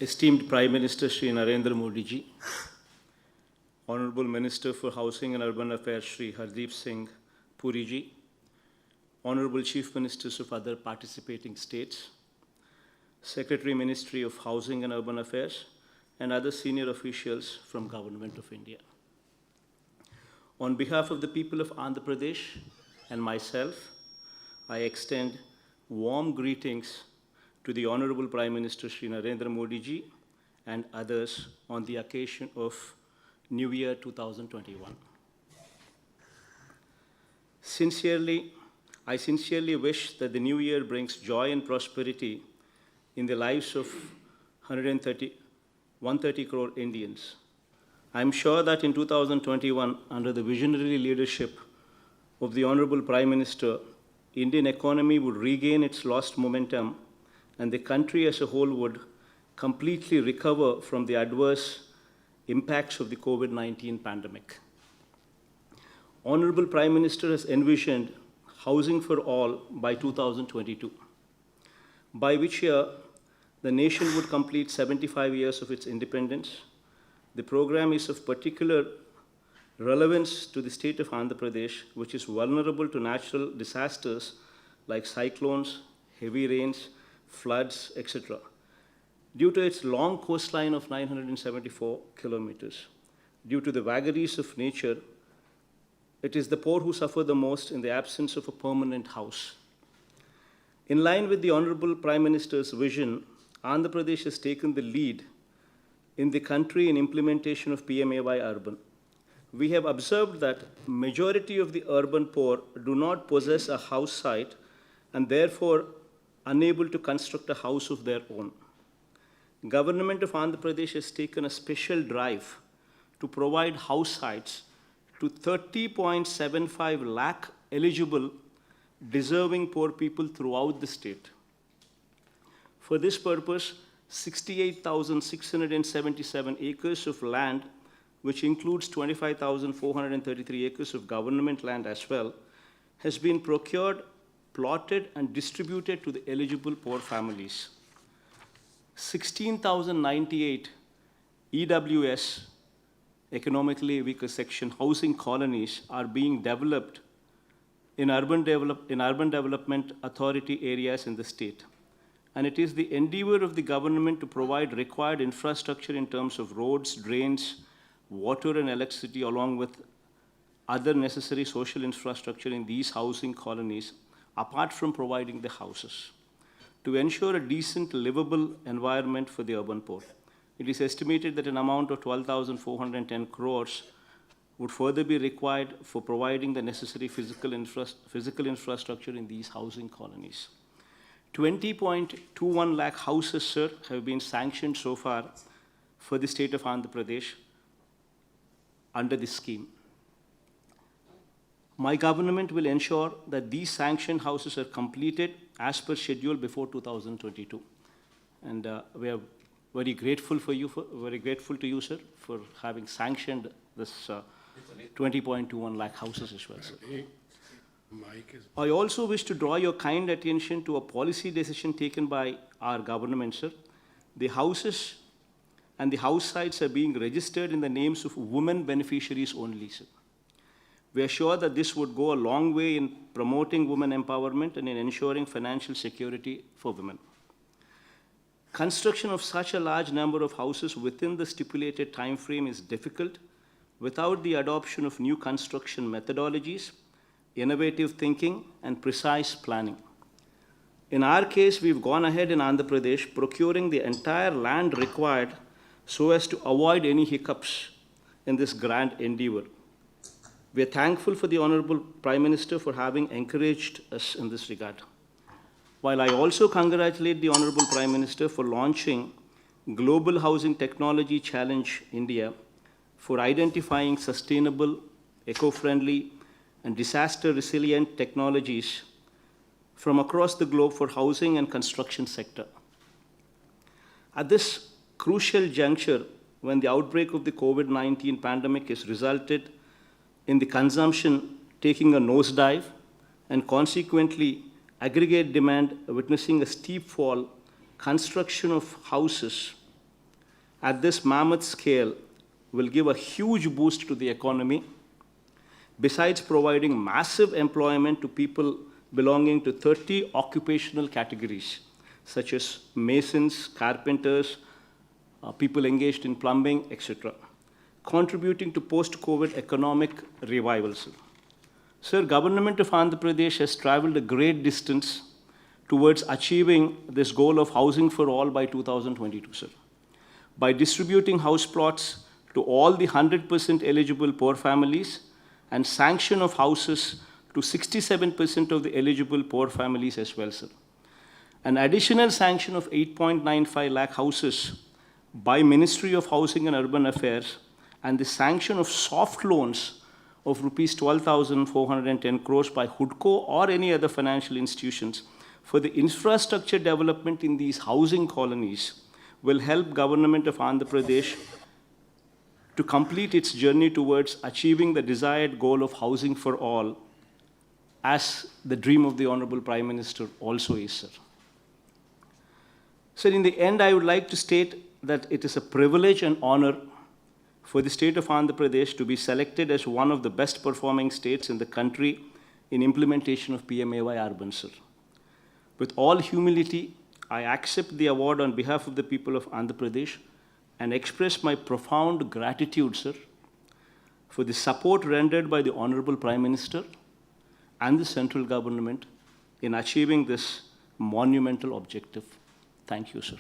Esteemed Prime Minister Shri Narendra Modi ji, Honorable Minister for Housing and Urban Affairs Shri Hardeep Singh Puri ji, Honorable Chief Ministers of other participating states, Secretary Ministry of Housing and Urban Affairs, and other senior officials from Government of India. On behalf of the people of Andhra Pradesh and myself, I extend warm greetings to the Honorable Prime Minister Shri Narendra Modi ji and others on the occasion of New Year 2021. I sincerely wish that the new year brings joy and prosperity in the lives of 130 crore Indians. I am sure that in 2021, under the visionary leadership of the Honorable Prime Minister, Indian economy would regain its lost momentum and the country as a whole would completely recover from the adverse impacts of the COVID-19 pandemic. Honorable Prime Minister has envisioned housing for all by 2022, by which year the nation would complete 75 years of its independence. The program is of particular relevance to the state of Andhra Pradesh, which is vulnerable to natural disasters like cyclones, heavy rains, floods, etc. Due to its long coastline of 974 kilometers, due to the vagaries of nature, it is the poor who suffer the most in the absence of a permanent house. In line with the Honorable Prime Minister's vision, Andhra Pradesh has taken the lead in the country in implementation of PMAY Urban. We have observed that majority of the urban poor do not possess a house site and therefore unable to construct a house of their own. Government of Andhra Pradesh has taken a special drive to provide house sites to 30.75 lakh eligible, deserving poor people throughout the state. For this purpose, 68,677 acres of land, which includes 25,433 acres of government land as well, has been procured, plotted, and distributed to the eligible poor families. 16,098 EWS, economically weaker section, housing colonies are being developed in urban development authority areas in the state. And it is the endeavor of the government to provide required infrastructure in terms of roads, drains, water and electricity, along with other necessary social infrastructure in these housing colonies, apart from providing the houses, to ensure a decent, livable environment for the urban poor. It is estimated that an amount of 12,410 crores would further be required for providing the necessary physical infrastructure in these housing colonies. 20.21 lakh houses, sir, have been sanctioned so far for the state of Andhra Pradesh under this scheme. My government will ensure that these sanctioned houses are completed as per schedule before 2022. And we are very grateful to you, sir, for having sanctioned this 20.21 lakh houses as well, sir. I also wish to draw your kind attention to a policy decision taken by our government, sir. The houses and the house sites are being registered in the names of women beneficiaries only, sir. We are sure that this would go a long way in promoting women empowerment and in ensuring financial security for women. Construction of such a large number of houses within the stipulated time frame is difficult without the adoption of new construction methodologies, innovative thinking, and precise planning. In our case, we've gone ahead in Andhra Pradesh procuring the entire land required so as to avoid any hiccups in this grand endeavor. We are thankful for the Honorable Prime Minister for having encouraged us in this regard. While I also congratulate the Honorable Prime Minister for launching Global Housing Technology Challenge India for identifying sustainable, eco-friendly, and disaster-resilient technologies from across the globe for housing and construction sector. At this crucial juncture, when the outbreak of the COVID-19 pandemic has resulted in the consumption taking a nosedive and consequently aggregate demand witnessing a steep fall, construction of houses at this mammoth scale will give a huge boost to the economy, besides providing massive employment to people belonging to 30 occupational categories, such as masons, carpenters, people engaged in plumbing, etc., contributing to post-COVID economic revival, sir. Sir, Government of Andhra Pradesh has traveled a great distance towards achieving this goal of housing for all by 2022, sir. By distributing house plots to all the 100% eligible poor families and sanction of houses to 67% of the eligible poor families as well, sir. An additional sanction of 8.95 lakh houses by Ministry of Housing and Urban Affairs and the sanction of soft loans of rupees 12,410 crores by HUDCO or any other financial institutions for the infrastructure development in these housing colonies will help Government of Andhra Pradesh to complete its journey towards achieving the desired goal of housing for all, as the dream of the Honorable Prime Minister also is, sir. Sir, in the end, I would like to state that it is a privilege and honor for the state of Andhra Pradesh to be selected as one of the best performing states in the country in implementation of PMAY Urban, sir. With all humility, I accept the award on behalf of the people of Andhra Pradesh and express my profound gratitude, sir, for the support rendered by the Honorable Prime Minister and the central government in achieving this monumental objective. Thank you, sir.